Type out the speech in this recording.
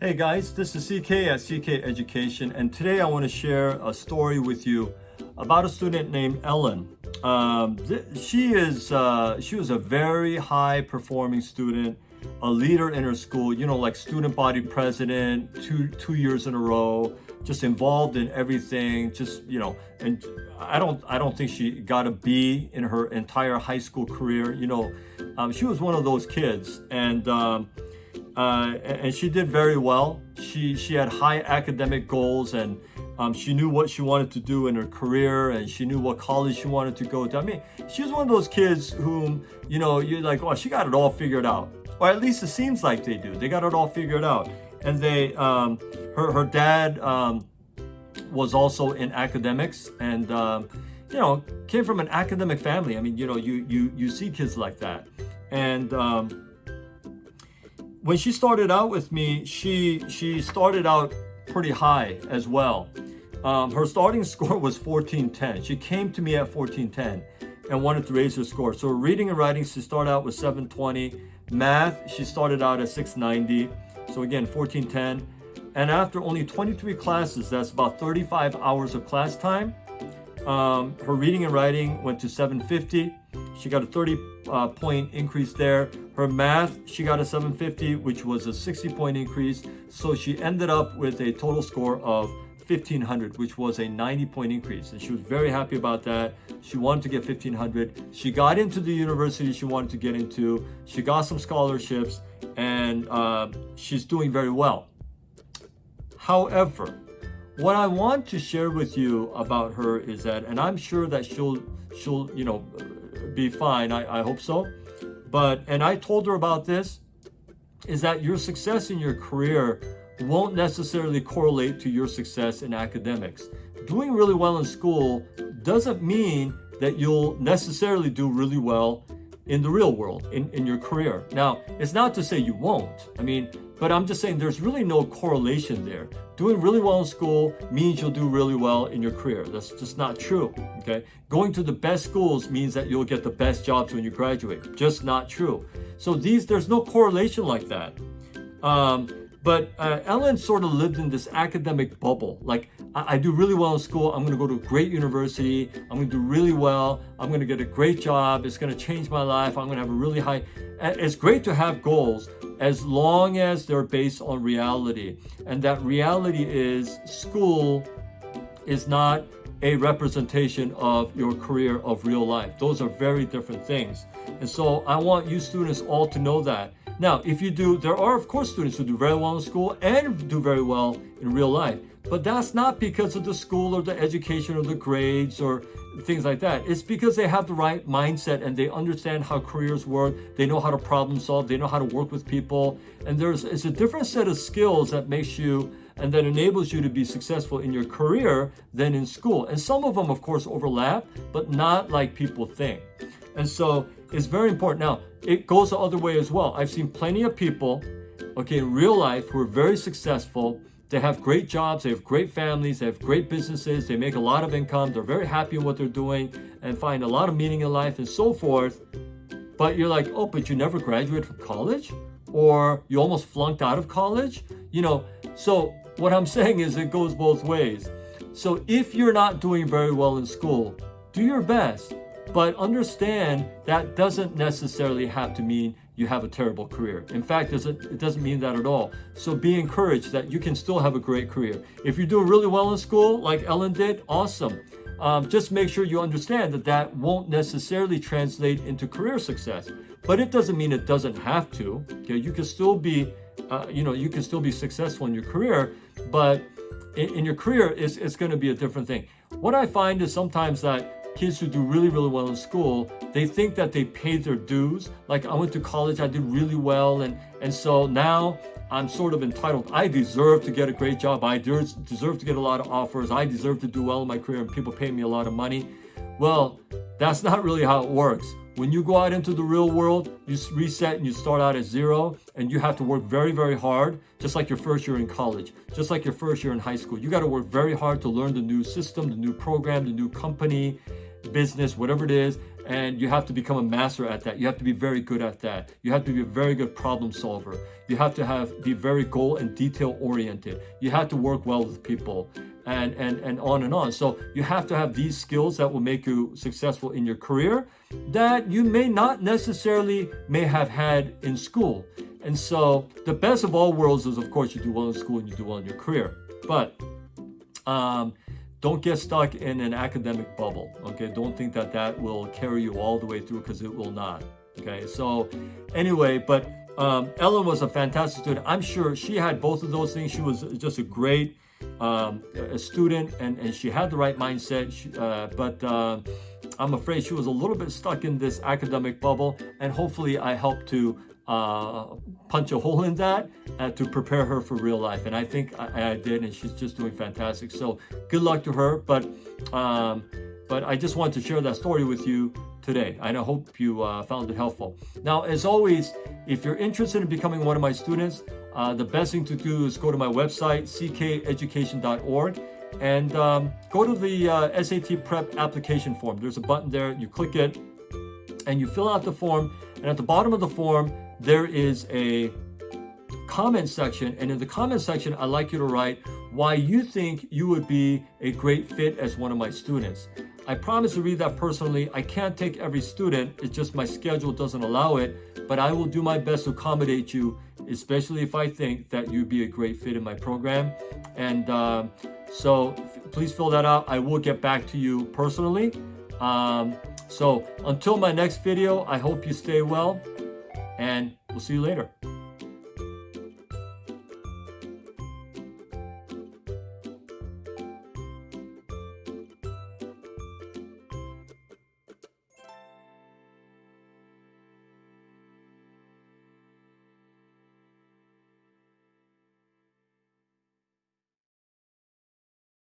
Hey guys, this is CK at CK Education, and today I want to share a story with you about a student named Ellen. She was a very high performing student, a leader in her school. Like student body president, two years in a row, just involved in everything. And I don't think she got a B in her entire high school career. She was one of those kids, and she did very well. She had high academic goals, and she knew what she wanted to do in her career, and she knew what college she wanted to go to. I mean, she was one of those kids whom, you're like, oh, she got it all figured out. Or at least it seems like they do. They got it all figured out. And her dad was also in academics, and came from an academic family. I mean, you see kids like that. And when she started out with me, she started out pretty high as well. Her starting score was 1410. She came to me at 1410 and wanted to raise her score. So reading and writing, she started out with 720. Math, she started out at 690. So again, 1410. And after only 23 classes, that's about 35 hours of class time, her reading and writing went to 750. She got a 30-point increase there. Her math, she got a 750, which was a 60-point increase. So she ended up with a total score of 1500, which was a 90-point increase. And she was very happy about that. She wanted to get 1500. She got into the university she wanted to get into. She got some scholarships, and she's doing very well. However, what I want to share with you about her is that, and I'm sure that she'll be fine. I hope so. And I told her about this, is that your success in your career won't necessarily correlate to your success in academics. Doing really well in school doesn't mean that you'll necessarily do really well in the real world, in your career. Now, it's not to say you won't. But I'm just saying there's really no correlation there. Doing really well in school means you'll do really well in your career. That's just not true, okay? Going to the best schools means that you'll get the best jobs when you graduate. Just not true. So there's no correlation like that. But Ellen sort of lived in this academic bubble. Like, I do really well in school. I'm going to go to a great university. I'm going to do really well. I'm going to get a great job. It's going to change my life. I'm going to have a really high... It's great to have goals as long as they're based on reality. And that reality is school is not a representation of your career of real life. Those are very different things. And so I want you students all to know that. Now, if you do, there are of course students who do very well in school and do very well in real life, but that's not because of the school or the education or the grades or things like that. It's because they have the right mindset and they understand how careers work. They know how to problem solve. They know how to work with people. And it's a different set of skills that makes you and that enables you to be successful in your career than in school. And some of them, of course, overlap, but not like people think. And so it's very important. Now, it goes the other way as well. I've seen plenty of people, in real life who are very successful. They have great jobs, they have great families, they have great businesses, they make a lot of income, they're very happy in what they're doing and find a lot of meaning in life and so forth. But you're like, oh, but you never graduated from college? Or you almost flunked out of college? So what I'm saying is it goes both ways. So if you're not doing very well in school, do your best. But understand that doesn't necessarily have to mean you have a terrible career. In fact, it doesn't mean that at all. So be encouraged that you can still have a great career. If you're doing really well in school, like Ellen did, awesome. Just make sure you understand that won't necessarily translate into career success. But it doesn't mean it doesn't have to. Okay, you can still be, successful in your career, but in your career, it's going to be a different thing. What I find is sometimes that kids who do really, really well in school, they think that they paid their dues. Like, I went to college, I did really well, and so now I'm sort of entitled. I deserve to get a great job. I deserve to get a lot of offers. I deserve to do well in my career, and people pay me a lot of money. Well, that's not really how it works. When you go out into the real world, you reset and you start out at zero, and you have to work very, very hard, just like your first year in college, just like your first year in high school. You got to work very hard to learn the new system, the new program, the new company, business, whatever it is, and you have to become a master at that. You have to be very good at that. You have to be a very good problem solver. You have to be very goal and detail oriented. You have to work well with people, and on and on. So you have to have these skills that will make you successful in your career that you may not necessarily may have had in school. And so the best of all worlds is, of course, you do well in school and you do well in your career. But don't get stuck in an academic bubble, okay? Don't think that that will carry you all the way through, because it will not, okay? So anyway, but Ellen was a fantastic student. I'm sure she had both of those things. She was just a great a student, and she had the right mindset, but I'm afraid she was a little bit stuck in this academic bubble, and hopefully I helped to punch a hole in that to prepare her for real life. And I think I did, and she's just doing fantastic. So good luck to her. But I just wanted to share that story with you today, and I hope you found it helpful. Now, as always, if you're interested in becoming one of my students, the best thing to do is go to my website, ckeducation.org, and go to the SAT Prep application form. There's a button there. You click it, and you fill out the form. And at the bottom of the form, there is a comment section. And in the comment section, I'd like you to write why you think you would be a great fit as one of my students. I promise to read that personally. I can't take every student. It's just my schedule doesn't allow it. But I will do my best to accommodate you, especially if I think that you'd be a great fit in my program. And so please fill that out. I will get back to you personally. So until my next video, I hope you stay well, and we'll see you later.